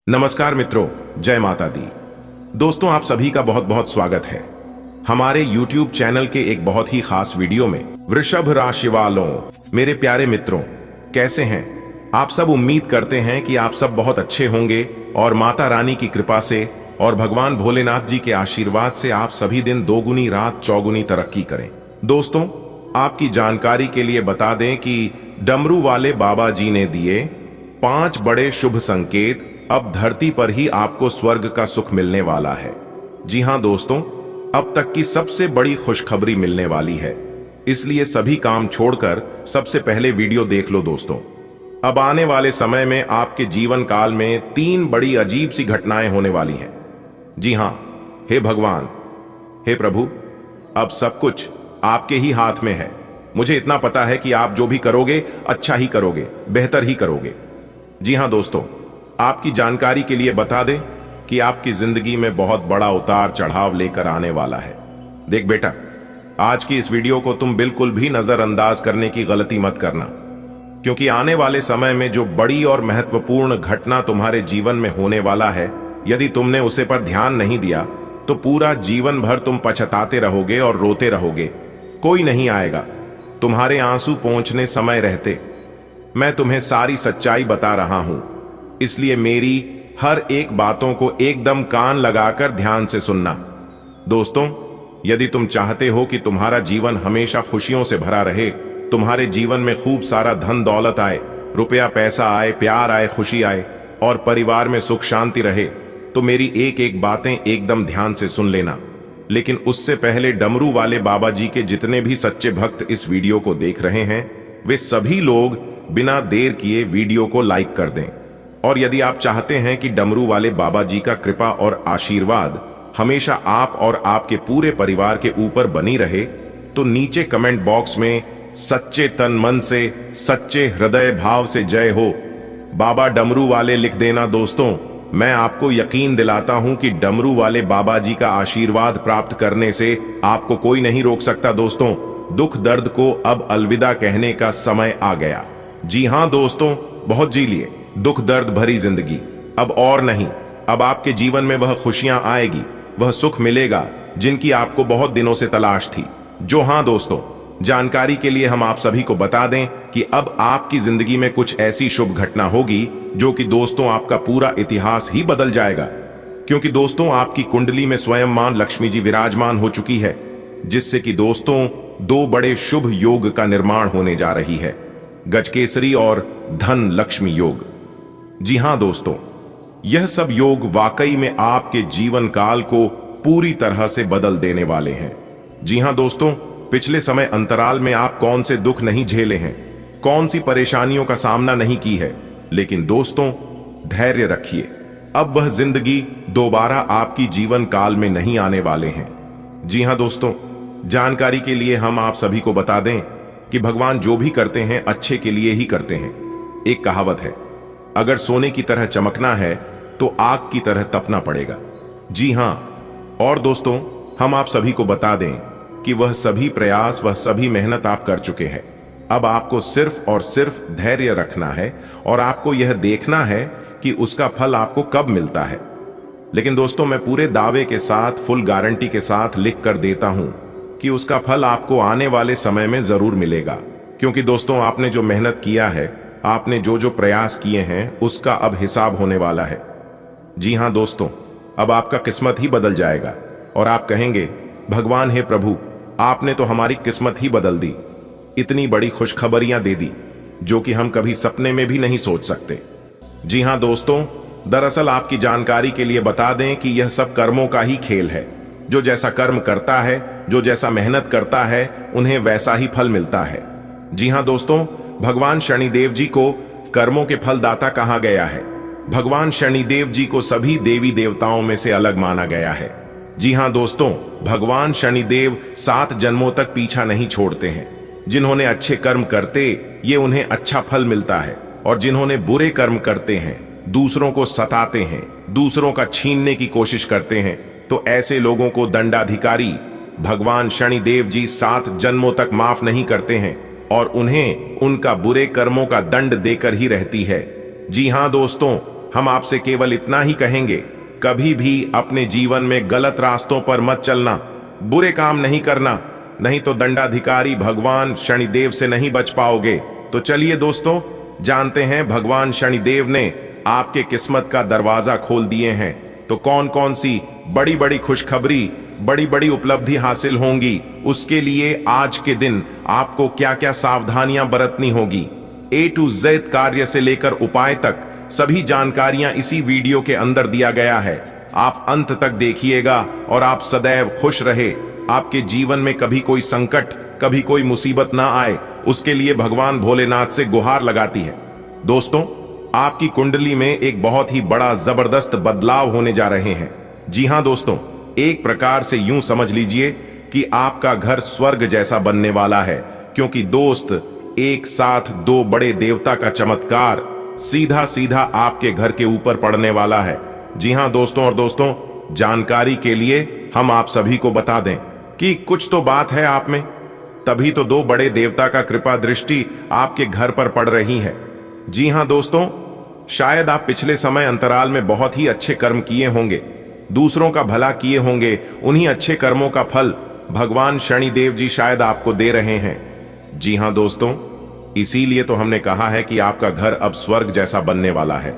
नमस्कार मित्रों, जय माता दी। दोस्तों, आप सभी का बहुत बहुत स्वागत है हमारे YouTube चैनल के एक बहुत ही खास वीडियो में। वृषभ राशि वालों, मेरे प्यारे मित्रों, कैसे हैं आप सब? उम्मीद करते हैं कि आप सब बहुत अच्छे होंगे और माता रानी की कृपा से और भगवान भोलेनाथ जी के आशीर्वाद से आप सभी दिन दोगुनी रात चौगुनी तरक्की करें। दोस्तों, आपकी जानकारी के लिए बता दें कि डमरू वाले बाबा जी ने दिए 5 बड़े शुभ संकेत अब धरती पर ही आपको स्वर्ग का सुख मिलने वाला है। जी हां दोस्तों, अब तक की सबसे बड़ी खुशखबरी मिलने वाली है, इसलिए सभी काम छोड़कर सबसे पहले वीडियो देख लो दोस्तों। अब आने वाले समय में आपके जीवन काल में 3 बड़ी अजीब सी घटनाएं होने वाली हैं। जी हां, हे भगवान, हे प्रभु, अब सब कुछ आपके ही हाथ में है। मुझे इतना पता है कि आप जो भी करोगे अच्छा ही करोगे, बेहतर ही करोगे। जी हां दोस्तों, आपकी जानकारी के लिए बता दें कि आपकी जिंदगी में बहुत बड़ा उतार चढ़ाव लेकर आने वाला है। देख बेटा, आज की इस वीडियो को तुम बिल्कुल भी नजरअंदाज करने की गलती मत करना, क्योंकि आने वाले समय में जो बड़ी और महत्वपूर्ण घटना तुम्हारे जीवन में होने वाला है, यदि तुमने उसे पर ध्यान नहीं दिया तो पूरा जीवन भर तुम पछताते रहोगे और रोते रहोगे। कोई नहीं आएगा तुम्हारे आंसू पोंछने समय रहते। मैं तुम्हें सारी सच्चाई बता रहा हूं, इसलिए मेरी हर एक बातों को एकदम कान लगाकर ध्यान से सुनना। दोस्तों, यदि तुम चाहते हो कि तुम्हारा जीवन हमेशा खुशियों से भरा रहे, तुम्हारे जीवन में खूब सारा धन दौलत आए, रुपया पैसा आए, प्यार आए, खुशी आए और परिवार में सुख शांति रहे, तो मेरी एक एक बातें एकदम ध्यान से सुन लेना। लेकिन उससे पहले डमरू वाले बाबा जी के जितने भी सच्चे भक्त इस वीडियो को देख रहे हैं, वे सभी लोग बिना देर किए वीडियो को लाइक कर दें। और यदि आप चाहते हैं कि डमरू वाले बाबा जी का कृपा और आशीर्वाद हमेशा आप और आपके पूरे परिवार के ऊपर बनी रहे, तो नीचे कमेंट बॉक्स में सच्चे तन मन से, सच्चे हृदय भाव से जय हो बाबा डमरू वाले लिख देना। दोस्तों, मैं आपको यकीन दिलाता हूं कि डमरू वाले बाबा जी का आशीर्वाद प्राप्त करने से आपको कोई नहीं रोक सकता। दोस्तों, दुख दर्द को अब अलविदा कहने का समय आ गया। जी हां दोस्तों, बहुत जी लिए दुख दर्द भरी जिंदगी अब और नहीं। अब आपके जीवन में वह खुशियां आएगी, वह सुख मिलेगा जिनकी आपको बहुत दिनों से तलाश थी। जो हां दोस्तों, जानकारी के लिए हम आप सभी को बता दें कि अब आपकी जिंदगी में कुछ ऐसी शुभ घटना होगी जो कि दोस्तों आपका पूरा इतिहास ही बदल जाएगा। क्योंकि दोस्तों, आपकी कुंडली में स्वयं मां लक्ष्मी जी विराजमान हो चुकी है, जिससे कि दोस्तों 2 बड़े शुभ योग का निर्माण होने जा रही है, गजकेसरी और धन लक्ष्मी योग। जी हां दोस्तों, यह सब योग वाकई में आपके जीवन काल को पूरी तरह से बदल देने वाले हैं। जी हां दोस्तों, पिछले समय अंतराल में आप कौन से दुख नहीं झेले हैं, कौन सी परेशानियों का सामना नहीं की है, लेकिन दोस्तों धैर्य रखिए, अब वह जिंदगी दोबारा आपकी जीवन काल में नहीं आने वाले हैं। जी हां दोस्तों, जानकारी के लिए हम आप सभी को बता दें कि भगवान जो भी करते हैं अच्छे के लिए ही करते हैं। एक कहावत है, अगर सोने की तरह चमकना है तो आग की तरह तपना पड़ेगा। जी हां, और दोस्तों हम आप सभी को बता दें कि वह सभी प्रयास, वह सभी मेहनत आप कर चुके हैं। अब आपको सिर्फ और सिर्फ धैर्य रखना है और आपको यह देखना है कि उसका फल आपको कब मिलता है। लेकिन दोस्तों, मैं पूरे दावे के साथ, फुल गारंटी के साथ लिख कर देता हूं कि उसका फल आपको आने वाले समय में जरूर मिलेगा। क्योंकि दोस्तों, आपने जो मेहनत किया है, आपने जो जो प्रयास किए हैं, उसका अब हिसाब होने वाला है। जी हां दोस्तों, अब आपका किस्मत ही बदल जाएगा और आप कहेंगे, भगवान हे प्रभु, आपने तो हमारी किस्मत ही बदल दी, इतनी बड़ी खुशखबरियां दे दी जो कि हम कभी सपने में भी नहीं सोच सकते। जी हां दोस्तों, दरअसल आपकी जानकारी के लिए बता दें कि यह सब कर्मों का ही खेल है। जो जैसा कर्म करता है, जो जैसा मेहनत करता है, उन्हें वैसा ही फल मिलता है। जी हां दोस्तों, भगवान शनिदेव जी को कर्मों के फलदाता कहा गया है। भगवान शनिदेव जी को सभी देवी देवताओं में से अलग माना गया है। जी हां दोस्तों, भगवान शनिदेव 7 जन्मों तक पीछा नहीं छोड़ते हैं। जिन्होंने अच्छे कर्म करते, ये उन्हें अच्छा फल मिलता है, और जिन्होंने बुरे कर्म करते हैं, दूसरों को सताते हैं, दूसरों का छीनने की कोशिश करते हैं, तो ऐसे लोगों को दंडाधिकारी भगवान शनिदेव जी 7 जन्मों तक माफ नहीं करते हैं और उन्हें उनका बुरे कर्मों का दंड देकर ही रहती है। जी हां दोस्तों, हम आपसे केवल इतना ही कहेंगे, कभी भी अपने जीवन में गलत रास्तों पर मत चलना, बुरे काम नहीं करना, नहीं तो दंडाधिकारी भगवान शनिदेव से नहीं बच पाओगे। तो चलिए दोस्तों, जानते हैं भगवान शनिदेव ने आपके किस्मत का दरवाजा खोल दिए हैं, तो कौन कौन सी बड़ी बड़ी खुशखबरी, बड़ी बड़ी उपलब्धि हासिल होंगी, उसके लिए आज के दिन आपको क्या क्या सावधानियां बरतनी होगी, A to Z कार्य से लेकर उपाय तक सभी जानकारियां इसी वीडियो के अंदर दिया गया है। आप अंत तक देखिएगा और आप सदैव खुश रहे, आपके जीवन में कभी कोई संकट, कभी कोई मुसीबत ना आए, उसके लिए भगवान भोलेनाथ से गुहार लगाती है। दोस्तों, आपकी कुंडली में एक बहुत ही बड़ा जबरदस्त बदलाव होने जा रहे हैं। जी हां दोस्तों, एक प्रकार से यूं समझ लीजिए कि आपका घर स्वर्ग जैसा बनने वाला है, क्योंकि दोस्त, एक साथ दो बड़े देवता का चमत्कार सीधा सीधा आपके घर के ऊपर पड़ने वाला है। जी हां दोस्तों, और दोस्तों, जानकारी के लिए हम आप सभी को बता दें कि कुछ तो बात है आप में, तभी तो दो बड़े देवता का कृपा दृष्टि आपके घर पर पड़ रही है। जी हां दोस्तों, शायद आप पिछले समय अंतराल में बहुत ही अच्छे कर्म किए होंगे, दूसरों का भला किए होंगे, उन्हीं अच्छे कर्मों का फल भगवान शनिदेव जी शायद आपको दे रहे हैं। जी हां दोस्तों, इसीलिए तो हमने कहा है कि आपका घर अब स्वर्ग जैसा बनने वाला है।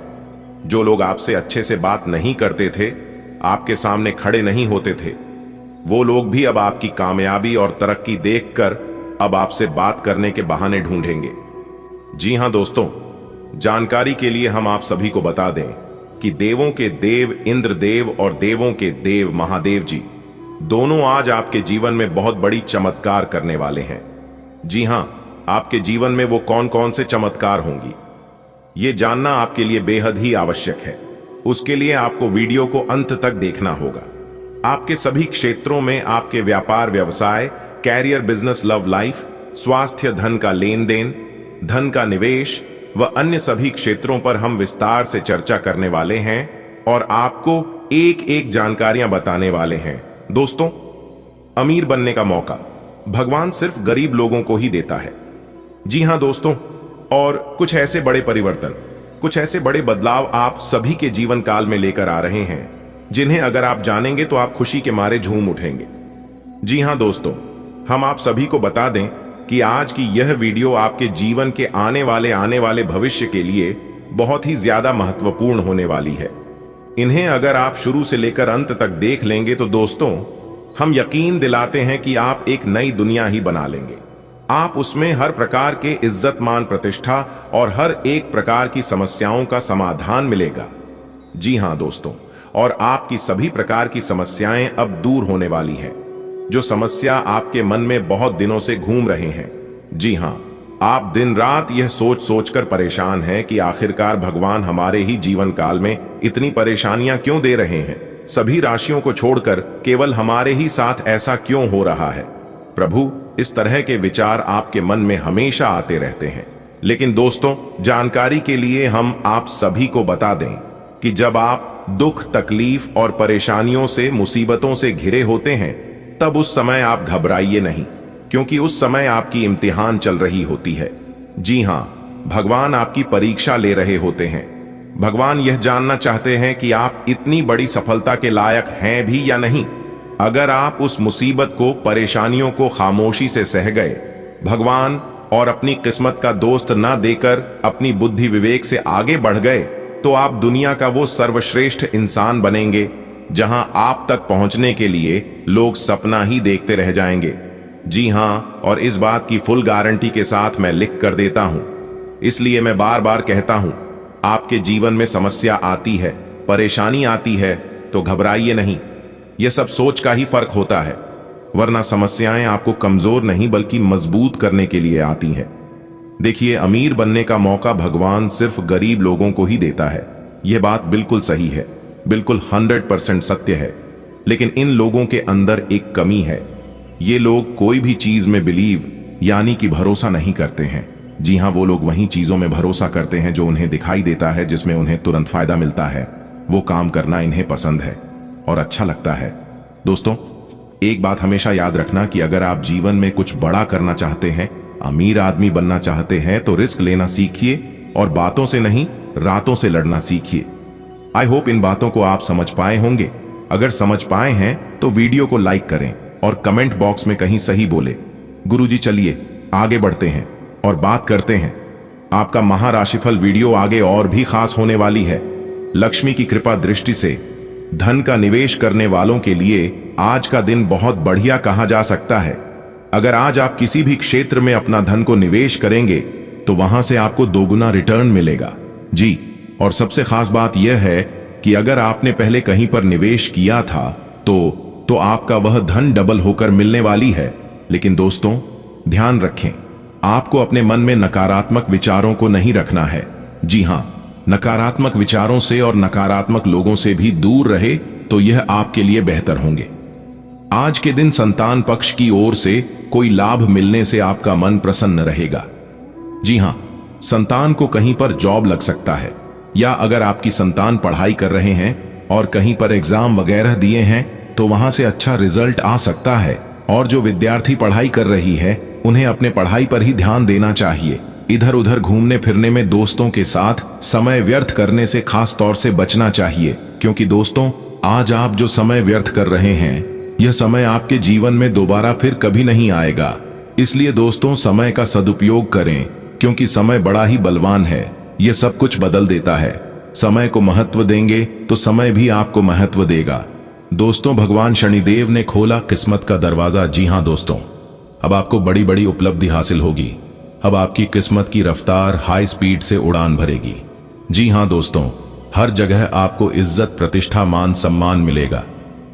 जो लोग आपसे अच्छे से बात नहीं करते थे, आपके सामने खड़े नहीं होते थे, वो लोग भी अब आपकी कामयाबी और तरक्की देखकर अब आपसे बात करने के बहाने ढूंढेंगे। जी हां दोस्तों, जानकारी के लिए हम आप सभी को बता दें कि देवों के देव इंद्रदेव और देवों के देव महादेव जी दोनों आज आपके जीवन में बहुत बड़ी चमत्कार करने वाले हैं। जी हां, आपके जीवन में वो कौन कौन से चमत्कार होंगी, ये जानना आपके लिए बेहद ही आवश्यक है। उसके लिए आपको वीडियो को अंत तक देखना होगा। आपके सभी क्षेत्रों में, आपके व्यापार व्यवसाय, कैरियर, बिजनेस, लव लाइफ, स्वास्थ्य, धन का लेन देन, धन का निवेश व अन्य सभी क्षेत्रों पर हम विस्तार से चर्चा करने वाले हैं और आपको एक एक जानकारियां बताने वाले हैं। दोस्तों, अमीर बनने का मौका भगवान सिर्फ गरीब लोगों को ही देता है। जी हां दोस्तों, और कुछ ऐसे बड़े परिवर्तन, कुछ ऐसे बड़े बदलाव आप सभी के जीवन काल में लेकर आ रहे हैं, जिन्हें अगर आप जानेंगे तो आप खुशी के मारे झूम उठेंगे। जी हां दोस्तों, हम आप सभी को बता दें कि आज की यह वीडियो आपके जीवन के आने वाले भविष्य के लिए बहुत ही ज्यादा महत्वपूर्ण होने वाली है। इन्हें अगर आप शुरू से लेकर अंत तक देख लेंगे तो दोस्तों, हम यकीन दिलाते हैं कि आप एक नई दुनिया ही बना लेंगे। आप उसमें हर प्रकार के इज्जत, मान, प्रतिष्ठा और हर एक प्रकार की समस्याओं का समाधान मिलेगा। जी हां दोस्तों, और आपकी सभी प्रकार की समस्याएं अब दूर होने वाली हैं। जो समस्या आपके मन में बहुत दिनों से घूम रहे हैं, जी हां, आप दिन रात यह सोच सोचकर परेशान हैं कि आखिरकार भगवान हमारे ही जीवन काल में इतनी परेशानियां क्यों दे रहे हैं, सभी राशियों को छोड़कर केवल हमारे ही साथ ऐसा क्यों हो रहा है। प्रभु, इस तरह के विचार आपके मन में हमेशा आते रहते हैं। लेकिन दोस्तों, जानकारी के लिए हम आप सभी को बता दें कि जब आप दुख, तकलीफ और परेशानियों से, मुसीबतों से घिरे होते हैं, तब उस समय आप घबराइए नहीं, क्योंकि उस समय आपकी इम्तिहान चल रही होती है। जी हां, भगवान आपकी परीक्षा ले रहे होते हैं। भगवान यह जानना चाहते हैं कि आप इतनी बड़ी सफलता के लायक हैं भी या नहीं। अगर आप उस मुसीबत को, परेशानियों को खामोशी से सह गए, भगवान और अपनी किस्मत का दोस्त ना देकर अपनी बुद्धि विवेक से आगे बढ़ गए, तो आप दुनिया का वो सर्वश्रेष्ठ इंसान बनेंगे जहां आप तक पहुंचने के लिए लोग सपना ही देखते रह जाएंगे। जी हां, और इस बात की फुल गारंटी के साथ मैं लिख कर देता हूं। इसलिए मैं बार बार कहता हूं, आपके जीवन में समस्या आती है, परेशानी आती है, तो घबराइए नहीं। यह सब सोच का ही फर्क होता है, वरना समस्याएं आपको कमजोर नहीं बल्कि मजबूत करने के लिए आती हैं। देखिए, अमीर बनने का मौका भगवान सिर्फ गरीब लोगों को ही देता है। यह बात बिल्कुल सही है, बिल्कुल 100% सत्य है। लेकिन इन लोगों के अंदर एक कमी है। ये लोग कोई भी चीज में बिलीव यानी कि भरोसा नहीं करते हैं। जी हां, वो लोग वहीं चीजों में भरोसा करते हैं जो उन्हें दिखाई देता है, जिसमें उन्हें तुरंत फायदा मिलता है। वो काम करना इन्हें पसंद है और अच्छा लगता है। दोस्तों, एक बात हमेशा याद रखना कि अगर आप जीवन में कुछ बड़ा करना चाहते हैं, अमीर आदमी बनना चाहते हैं, तो रिस्क लेना सीखिए और बातों से नहीं, रातों से लड़ना सीखिए। आई होप इन बातों को आप समझ पाए होंगे। अगर समझ पाए हैं तो वीडियो को लाइक करें और कमेंट बॉक्स में कहीं सही बोले। गुरुजी चलिए आगे बढ़ते हैं और बात करते हैं। आपका महाराशिफल वीडियो आगे और भी खास होने वाली है। लक्ष्मी की कृपा दृष्टि से धन का निवेश करने वालों के लिए आज का दिन बहुत बढ़िया कहा जा सकता है। अगर आज आप किसी भी क्षेत्र में अपना धन को निवेश करेंगे तो वहां से आपको दोगुना रिटर्न मिलेगा जी। और सबसे खास बात यह है कि अगर आपने पहले कहीं पर निवेश किया था तो आपका वह धन डबल होकर मिलने वाली है। लेकिन दोस्तों ध्यान रखें, आपको अपने मन में नकारात्मक विचारों को नहीं रखना है। जी हां, नकारात्मक विचारों से और नकारात्मक लोगों से भी दूर रहे तो यह आपके लिए बेहतर होंगे। आज के दिन संतान पक्ष की ओर से कोई लाभ मिलने से आपका मन प्रसन्न रहेगा। जी हां, संतान को कहीं पर जॉब लग सकता है, या अगर आपकी संतान पढ़ाई कर रहे हैं और कहीं पर एग्जाम वगैरह दिए हैं तो वहां से अच्छा रिजल्ट आ सकता है। और जो विद्यार्थी पढ़ाई कर रही है उन्हें अपने पढ़ाई पर ही ध्यान देना चाहिए। इधर उधर घूमने फिरने में दोस्तों के साथ समय व्यर्थ करने से खास तौर से बचना चाहिए, क्योंकि दोस्तों आज आप जो समय व्यर्थ कर रहे हैं यह समय आपके जीवन में दोबारा फिर कभी नहीं आएगा। इसलिए दोस्तों समय का सदुपयोग करें, क्योंकि समय बड़ा ही बलवान है, यह सब कुछ बदल देता है। समय को महत्व देंगे तो समय भी आपको महत्व देगा। दोस्तों भगवान शनिदेव ने खोला किस्मत का दरवाजा। जी हां दोस्तों, अब आपको बड़ी बड़ी उपलब्धि हासिल होगी। अब आपकी किस्मत की रफ्तार हाई स्पीड से उड़ान भरेगी। जी हां दोस्तों, हर जगह आपको इज्जत प्रतिष्ठा मान सम्मान मिलेगा।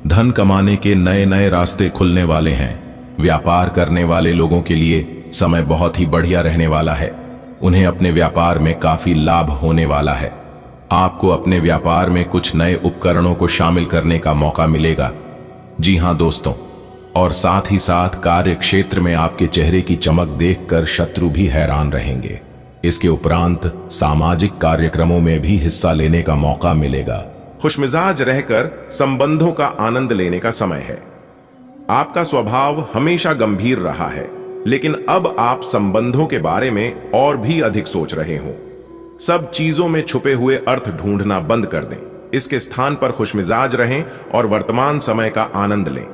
धन कमाने के नए नए रास्ते खुलने वाले हैं। व्यापार करने वाले लोगों के लिए समय बहुत ही बढ़िया रहने वाला है। उन्हें अपने व्यापार में काफी लाभ होने वाला है। आपको अपने व्यापार में कुछ नए उपकरणों को शामिल करने का मौका मिलेगा। जी हां दोस्तों, और साथ ही साथ कार्य क्षेत्र में आपके चेहरे की चमक देखकर शत्रु भी हैरान रहेंगे। इसके उपरांत सामाजिक कार्यक्रमों में भी हिस्सा लेने का मौका मिलेगा। खुशमिजाज रहकर संबंधों का आनंद लेने का समय है। आपका स्वभाव हमेशा गंभीर रहा है, लेकिन अब आप संबंधों के बारे में और भी अधिक सोच रहे हो। सब चीजों में छुपे हुए अर्थ ढूंढना बंद कर दें। इसके स्थान पर खुशमिजाज रहें और वर्तमान समय का आनंद लें।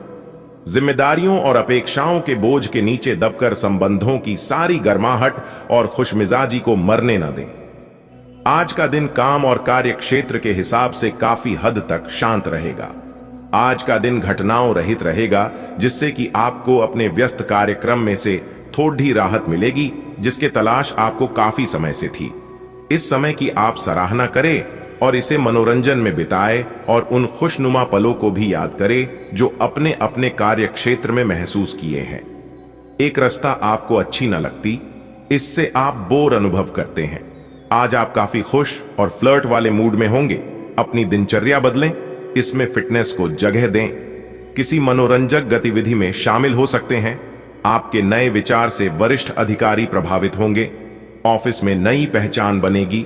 जिम्मेदारियों और अपेक्षाओं के बोझ के नीचे दबकर संबंधों की सारी गर्माहट और खुशमिजाजी को मरने न दें। आज का दिन काम और कार्य क्षेत्र के हिसाब से काफी हद तक शांत रहेगा। आज का दिन घटनाओं रहित रहेगा, जिससे कि आपको अपने व्यस्त कार्यक्रम में से थोड़ी राहत मिलेगी, जिसके तलाश आपको काफी समय से थी। इस समय की आप सराहना करें और इसे मनोरंजन में बिताए और उन खुशनुमा पलों को भी याद करें जो अपने अपने कार्य क्षेत्र में महसूस किए हैं। एक रास्ता आपको अच्छी न लगती, इससे आप बोर अनुभव करते हैं। आज आप काफी खुश और फ्लर्ट वाले मूड में होंगे। अपनी दिनचर्या बदलें, इसमें फिटनेस को जगह दें। किसी मनोरंजक गतिविधि में शामिल हो सकते हैं। आपके नए विचार से वरिष्ठ अधिकारी प्रभावित होंगे। ऑफिस में नई पहचान बनेगी।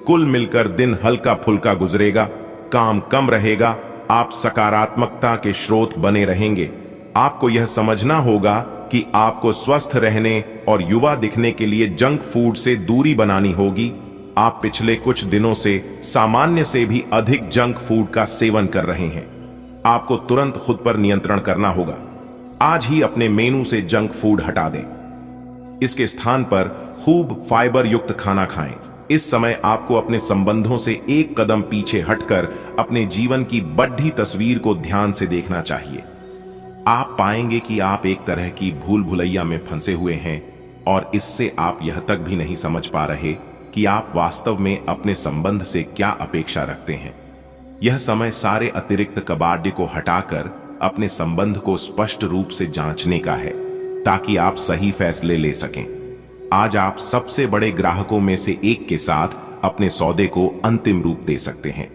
कुल मिलकर दिन हल्का फुल्का गुजरेगा। काम कम रहेगा। आप सकारात्मकता के स्रोत बने रहेंगे। आपको यह समझना होगा कि आपको स्वस्थ रहने और युवा दिखने के लिए जंक फूड से दूरी बनानी होगी। आप पिछले कुछ दिनों से सामान्य से भी अधिक जंक फूड का सेवन कर रहे हैं। आपको तुरंत खुद पर नियंत्रण करना होगा। आज ही अपने मेनू से जंक फूड हटा दें। इसके स्थान पर खूब फाइबर युक्त खाना खाएं। इस समय आपको अपने संबंधों से एक कदम पीछे हटकर अपने जीवन की बढ़ी तस्वीर को ध्यान से देखना चाहिए। आप पाएंगे कि आप एक तरह की भूल भुलैया में फंसे हुए हैं और इससे आप यह तक भी नहीं समझ पा रहे कि आप वास्तव में अपने संबंध से क्या अपेक्षा रखते हैं। यह समय सारे अतिरिक्त कबाड़े को हटाकर अपने संबंध को स्पष्ट रूप से जांचने का है, ताकि आप सही फैसले ले सकें। आज आप सबसे बड़े ग्राहकों में से एक के साथ अपने सौदे को अंतिम रूप दे सकते हैं।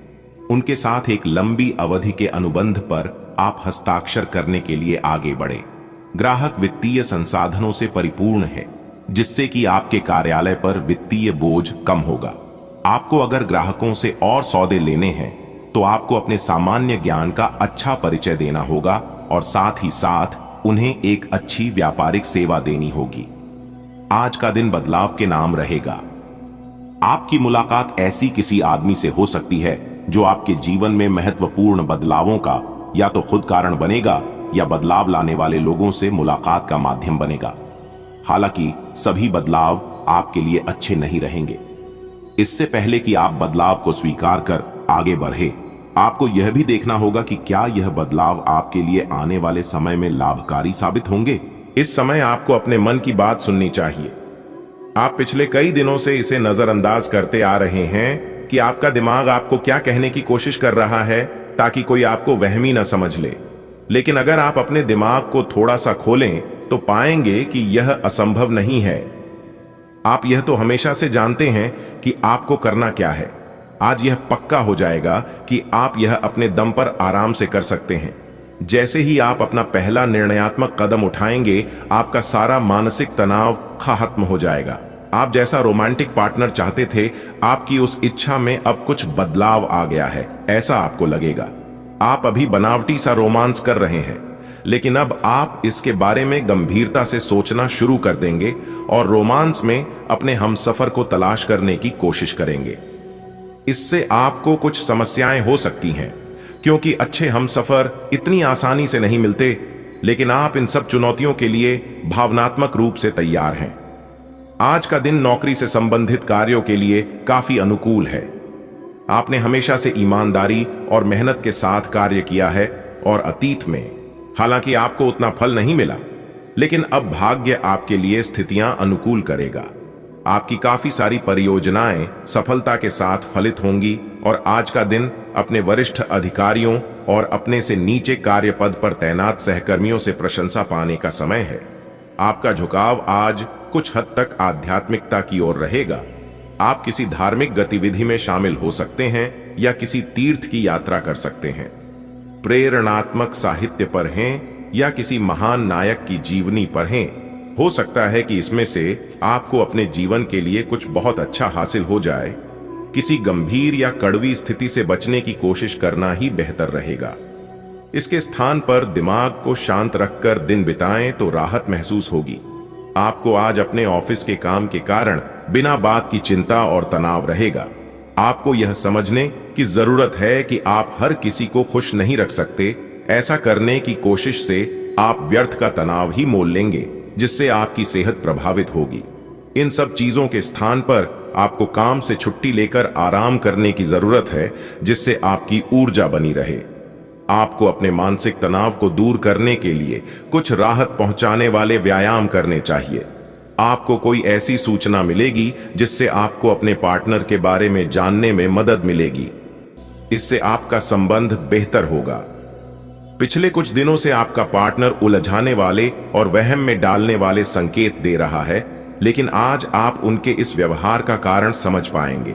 उनके साथ एक लंबी अवधि के अनुबंध पर आप हस्ताक्षर करने के लिए आगे बढ़े। ग्राहक वित्तीय संसाधनों से परिपूर्ण है, जिससे कि आपके कार्यालय पर वित्तीय बोझ कम होगा। आपको अगर ग्राहकों से और सौदे लेने हैं तो आपको अपने सामान्य ज्ञान का अच्छा परिचय देना होगा और साथ ही साथ उन्हें एक अच्छी व्यापारिक सेवा देनी होगी। आज का दिन बदलाव के नाम रहेगा। आपकी मुलाकात ऐसी किसी आदमी से हो सकती है जो आपके जीवन में महत्वपूर्ण बदलावों का या तो खुद कारण बनेगा या बदलाव लाने वाले लोगों से मुलाकात का माध्यम बनेगा। हालांकि सभी बदलाव आपके लिए अच्छे नहीं रहेंगे। इससे पहले कि आप बदलाव को स्वीकार कर आगे बढ़े, आपको यह भी देखना होगा कि क्या यह बदलाव आपके लिए आने वाले समय में लाभकारी साबित होंगे। इस समय आपको अपने मन की बात सुननी चाहिए। आप पिछले कई दिनों से इसे नजरअंदाज करते आ रहे हैं कि आपका दिमाग आपको क्या कहने की कोशिश कर रहा है ताकि कोई आपको वहमी न समझ ले। लेकिन अगर आप अपने दिमाग को थोड़ा सा खोलें तो पाएंगे कि यह असंभव नहीं है। आप यह तो हमेशा से जानते हैं कि आपको करना क्या है। आज यह पक्का हो जाएगा कि आप यह अपने दम पर आराम से कर सकते हैं। जैसे ही आप अपना पहला निर्णयात्मक कदम उठाएंगे, आपका सारा मानसिक तनाव खत्म हो जाएगा। आप जैसा रोमांटिक पार्टनर चाहते थे, आपकी उस इच्छा में अब कुछ बदलाव आ गया है, ऐसा आपको लगेगा। आप अभी बनावटी सा रोमांस कर रहे हैं, लेकिन अब आप इसके बारे में गंभीरता से सोचना शुरू कर देंगे और रोमांस में अपने हमसफर को तलाश करने की कोशिश करेंगे। इससे आपको कुछ समस्याएं हो सकती हैं, क्योंकि अच्छे हमसफर इतनी आसानी से नहीं मिलते, लेकिन आप इन सब चुनौतियों के लिए भावनात्मक रूप से तैयार हैं। आज का दिन नौकरी से संबंधित कार्यों के लिए काफी अनुकूल है। आपने हमेशा से ईमानदारी और मेहनत के साथ कार्य किया है और अतीत में हालांकि आपको उतना फल नहीं मिला, लेकिन अब भाग्य आपके लिए स्थितियां अनुकूल करेगा। आपकी काफी सारी परियोजनाएं सफलता के साथ फलित होंगी और आज का दिन अपने वरिष्ठ अधिकारियों और अपने से नीचे कार्यपद पर तैनात सहकर्मियों से प्रशंसा पाने का समय है। आपका झुकाव आज कुछ हद तक आध्यात्मिकता की ओर रहेगा। आप किसी धार्मिक गतिविधि में शामिल हो सकते हैं या किसी तीर्थ की यात्रा कर सकते हैं। प्रेरणात्मक साहित्य पर हैं या किसी महान नायक की जीवनी पर हैं। हो सकता है कि इसमें से आपको अपने जीवन के लिए कुछ बहुत अच्छा हासिल हो जाए। किसी गंभीर या कड़वी स्थिति से बचने की कोशिश करना ही बेहतर रहेगा। इसके स्थान पर दिमाग को शांत रखकर दिन बिताएं तो राहत महसूस होगी। आपको आज अपने ऑफिस के काम के कारण बिना बात की चिंता और तनाव रहेगा। आपको यह समझने की जरूरत है कि आप हर किसी को खुश नहीं रख सकते। ऐसा करने की कोशिश से आप व्यर्थ का तनाव ही मोल लेंगे, जिससे आपकी सेहत प्रभावित होगी। इन सब चीजों के स्थान पर आपको काम से छुट्टी लेकर आराम करने की जरूरत है, जिससे आपकी ऊर्जा बनी रहे। आपको अपने मानसिक तनाव को दूर करने के लिए कुछ राहत पहुंचाने वाले व्यायाम करने चाहिए। आपको कोई ऐसी सूचना मिलेगी जिससे आपको अपने पार्टनर के बारे में जानने में मदद मिलेगी। इससे आपका संबंध बेहतर होगा। पिछले कुछ दिनों से आपका पार्टनर उलझाने वाले और वहम में डालने वाले संकेत दे रहा है, लेकिन आज आप उनके इस व्यवहार का कारण समझ पाएंगे।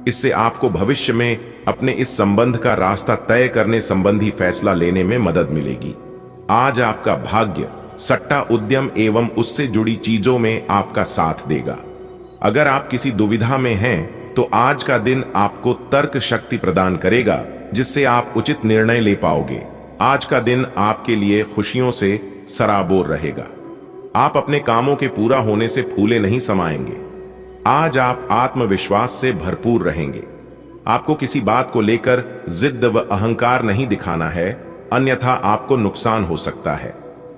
इससे आपको भविष्य में अपने इस संबंध का रास्ता तय करने संबंधी फैसला लेने में मदद मिलेगी। आज आपका भाग्य सट्टा उद्यम एवं उससे जुड़ी चीजों में आपका साथ देगा। अगर आप किसी दुविधा में हैं, तो आज का दिन आपको तर्क शक्ति प्रदान करेगा, जिससे आप उचित निर्णय ले पाओगे। आज का दिन आपके लिए खुशियों से सराबोर रहेगा। आप अपने कामों के पूरा होने से फूले नहीं समाएंगे। आज आप आत्मविश्वास से भरपूर रहेंगे। आपको किसी बात को लेकर जिद व अहंकार नहीं दिखाना है, अन्यथा आपको नुकसान हो सकता है।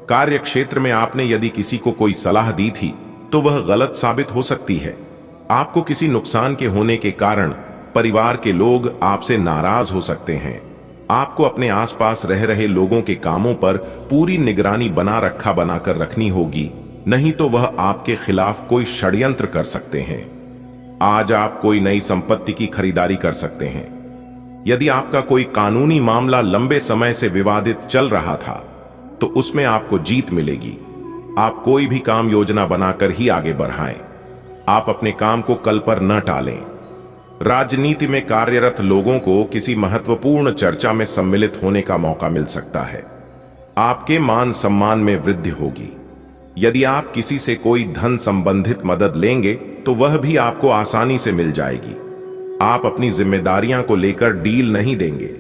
कार्य क्षेत्र में आपने यदि किसी को कोई सलाह दी थी तो वह गलत साबित हो सकती है। आपको किसी नुकसान के होने के कारण परिवार के लोग आपसे नाराज हो सकते हैं। आपको अपने आसपास रह रहे लोगों के कामों पर पूरी निगरानी बनाकर रखनी होगी, नहीं तो वह आपके खिलाफ कोई षड्यंत्र कर सकते हैं। आज आप कोई नई संपत्ति की खरीदारी कर सकते हैं। यदि आपका कोई कानूनी मामला लंबे समय से विवादित चल रहा था तो उसमें आपको जीत मिलेगी। आप कोई भी काम योजना बनाकर ही आगे बढ़ाएं। आप अपने काम को कल पर न टालें। राजनीति में कार्यरत लोगों को किसी महत्वपूर्ण चर्चा में सम्मिलित होने का मौका मिल सकता है। आपके मान सम्मान में वृद्धि होगी। यदि आप किसी से कोई धन संबंधित मदद लेंगे तो वह भी आपको आसानी से मिल जाएगी। आप अपनी जिम्मेदारियां को लेकर डील नहीं देंगे।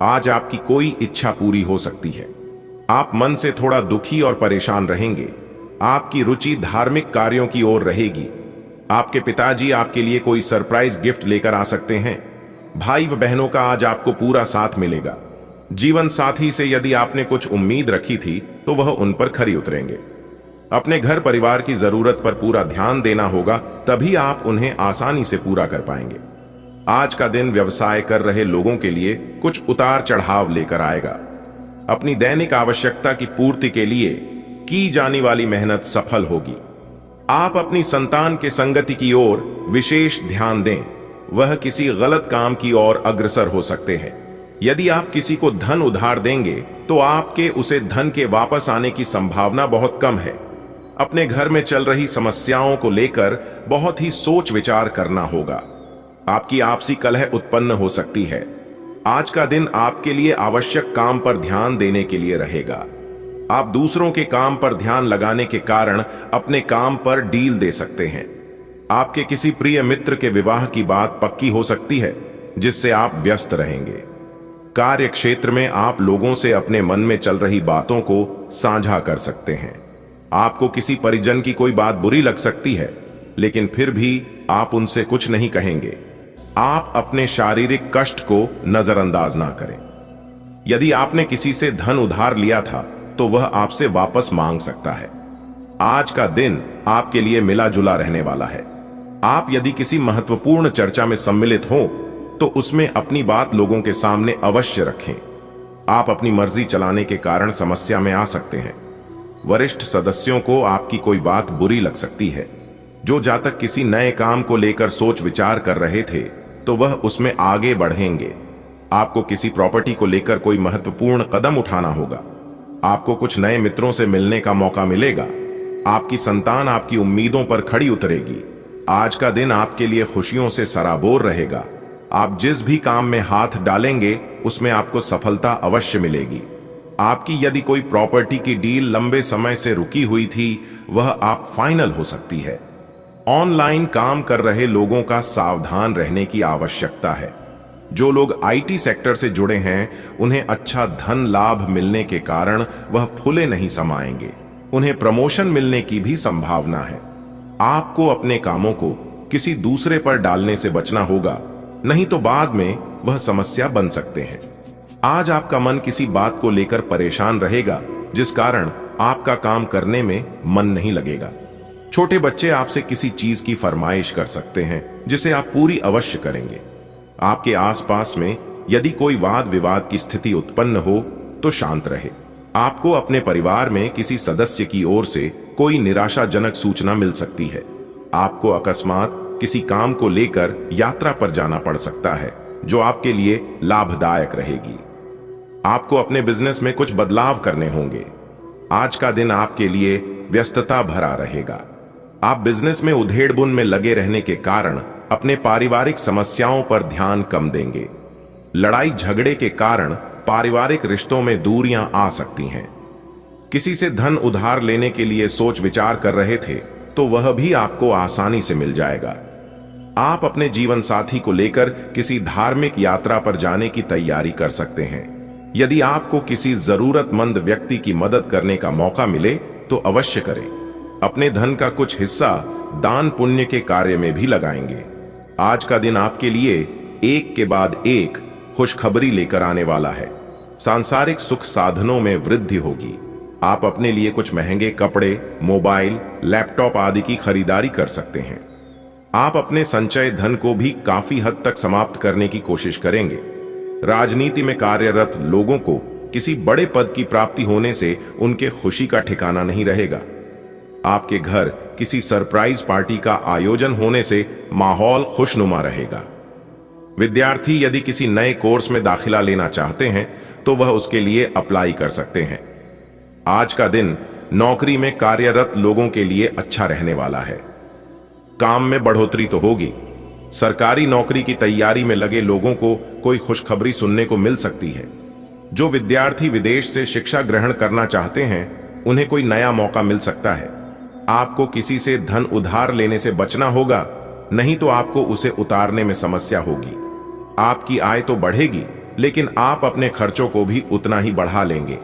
आज आपकी कोई इच्छा पूरी हो सकती है। आप मन से थोड़ा दुखी और परेशान रहेंगे। आपकी रुचि धार्मिक कार्यों की ओर रहेगी। आपके पिताजी आपके लिए कोई सरप्राइज गिफ्ट लेकर आ सकते हैं। भाई व बहनों का आज आपको पूरा साथ मिलेगा। जीवन साथी से यदि आपने कुछ उम्मीद रखी थी तो वह उन पर खरी उतरेंगे। अपने घर परिवार की जरूरत पर पूरा ध्यान देना होगा, तभी आप उन्हें आसानी से पूरा कर पाएंगे। आज का दिन व्यवसाय कर रहे लोगों के लिए कुछ उतार चढ़ाव लेकर आएगा। अपनी दैनिक आवश्यकता की पूर्ति के लिए की जाने वाली मेहनत सफल होगी। आप अपनी संतान के संगति की ओर विशेष ध्यान दें, वह किसी गलत काम की ओर अग्रसर हो सकते हैं। यदि आप किसी को धन उधार देंगे तो आपके उसे धन के वापस आने की संभावना बहुत कम है। अपने घर में चल रही समस्याओं को लेकर बहुत ही सोच विचार करना होगा। आपकी आपसी कलह उत्पन्न हो सकती है। आज का दिन आपके लिए आवश्यक काम पर ध्यान देने के लिए रहेगा। आप दूसरों के काम पर ध्यान लगाने के कारण अपने काम पर डील दे सकते हैं। आपके किसी प्रिय मित्र के विवाह की बात पक्की हो सकती है, जिससे आप व्यस्त रहेंगे। कार्य क्षेत्र में आप लोगों से अपने मन में चल रही बातों को साझा कर सकते हैं। आपको किसी परिजन की कोई बात बुरी लग सकती है, लेकिन फिर भी आप उनसे कुछ नहीं कहेंगे। आप अपने शारीरिक कष्ट को नजरअंदाज ना करें। यदि आपने किसी से धन उधार लिया था तो वह आपसे वापस मांग सकता है। आज का दिन आपके लिए मिला जुला रहने वाला है। आप यदि किसी महत्वपूर्ण चर्चा में सम्मिलित हो तो उसमें अपनी बात लोगों के सामने अवश्य रखें। आप अपनी मर्जी चलाने के कारण समस्या में आ सकते हैं। वरिष्ठ सदस्यों को आपकी कोई बात बुरी लग सकती है। जो जातक किसी नए काम को लेकर सोच विचार कर रहे थे तो वह उसमें आगे बढ़ेंगे। आपको किसी प्रॉपर्टी को लेकर कोई महत्वपूर्ण कदम उठाना होगा। आपको कुछ नए मित्रों से मिलने का मौका मिलेगा। आपकी संतान आपकी उम्मीदों पर खड़ी उतरेगी। आज का दिन आपके लिए खुशियों से सराबोर रहेगा। आप जिस भी काम में हाथ डालेंगे उसमें आपको सफलता अवश्य मिलेगी। आपकी यदि कोई प्रॉपर्टी की डील लंबे समय से रुकी हुई थी, वह आप फाइनल हो सकती है। ऑनलाइन काम कर रहे लोगों का सावधान रहने की आवश्यकता है। जो लोग आईटी सेक्टर से जुड़े हैं, उन्हें अच्छा धन लाभ मिलने के कारण वह फूले नहीं समाएंगे। उन्हें प्रमोशन मिलने की भी संभावना है। आपको अपने कामों को किसी दूसरे पर डालने से बचना होगा, नहीं तो बाद में वह समस्या बन सकते हैं। आज आपका मन किसी बात को लेकर परेशान रहेगा, जिस कारण आपका काम करने में मन नहीं लगेगा। छोटे बच्चे आपसे किसी चीज की फरमाइश कर सकते हैं, जिसे आप पूरी अवश्य करेंगे। आपके आसपास में यदि कोई वाद विवाद की स्थिति उत्पन्न हो तो शांत रहे। आपको अपने परिवार में किसी सदस्य की ओर से कोई निराशाजनक सूचना मिल सकती है। आपको अकस्मात किसी काम को लेकर यात्रा पर जाना पड़ सकता है, जो आपके लिए लाभदायक रहेगी। आपको अपने बिजनेस में कुछ बदलाव करने होंगे। आज का दिन आपके लिए व्यस्तता भरा रहेगा। आप बिजनेस में उधेड़-बुन में लगे रहने के कारण अपने पारिवारिक समस्याओं पर ध्यान कम देंगे। लड़ाई झगड़े के कारण पारिवारिक रिश्तों में दूरियां आ सकती हैं। किसी से धन उधार लेने के लिए सोच विचार कर रहे थे तो वह भी आपको आसानी से मिल जाएगा। आप अपने जीवन साथी को लेकर किसी धार्मिक यात्रा पर जाने की तैयारी कर सकते हैं। यदि आपको किसी जरूरतमंद व्यक्ति की मदद करने का मौका मिले तो अवश्य करें। अपने धन का कुछ हिस्सा दान पुण्य के कार्य में भी लगाएंगे। आज का दिन आपके लिए एक के बाद एक खुशखबरी लेकर आने वाला है। सांसारिक सुख साधनों में वृद्धि होगी। आप अपने लिए कुछ महंगे कपड़े, मोबाइल, लैपटॉप आदि की खरीदारी कर सकते हैं। आप अपने संचय धन को भी काफी हद तक समाप्त करने की कोशिश करेंगे। राजनीति में कार्यरत लोगों को किसी बड़े पद की प्राप्ति होने से उनके खुशी का ठिकाना नहीं रहेगा। आपके घर किसी सरप्राइज पार्टी का आयोजन होने से माहौल खुशनुमा रहेगा। विद्यार्थी यदि किसी नए कोर्स में दाखिला लेना चाहते हैं तो वह उसके लिए अप्लाई कर सकते हैं। आज का दिन नौकरी में कार्यरत लोगों के लिए अच्छा रहने वाला है। काम में बढ़ोतरी तो होगी। सरकारी नौकरी की तैयारी में लगे लोगों को कोई खुशखबरी सुनने को मिल सकती है। जो विद्यार्थी विदेश से शिक्षा ग्रहण करना चाहते हैं, उन्हें कोई नया मौका मिल सकता है। आपको किसी से धन उधार लेने से बचना होगा, नहीं तो आपको उसे उतारने में समस्या होगी। आपकी आय तो बढ़ेगी, लेकिन आप अपने खर्चों को भी उतना ही बढ़ा लेंगे।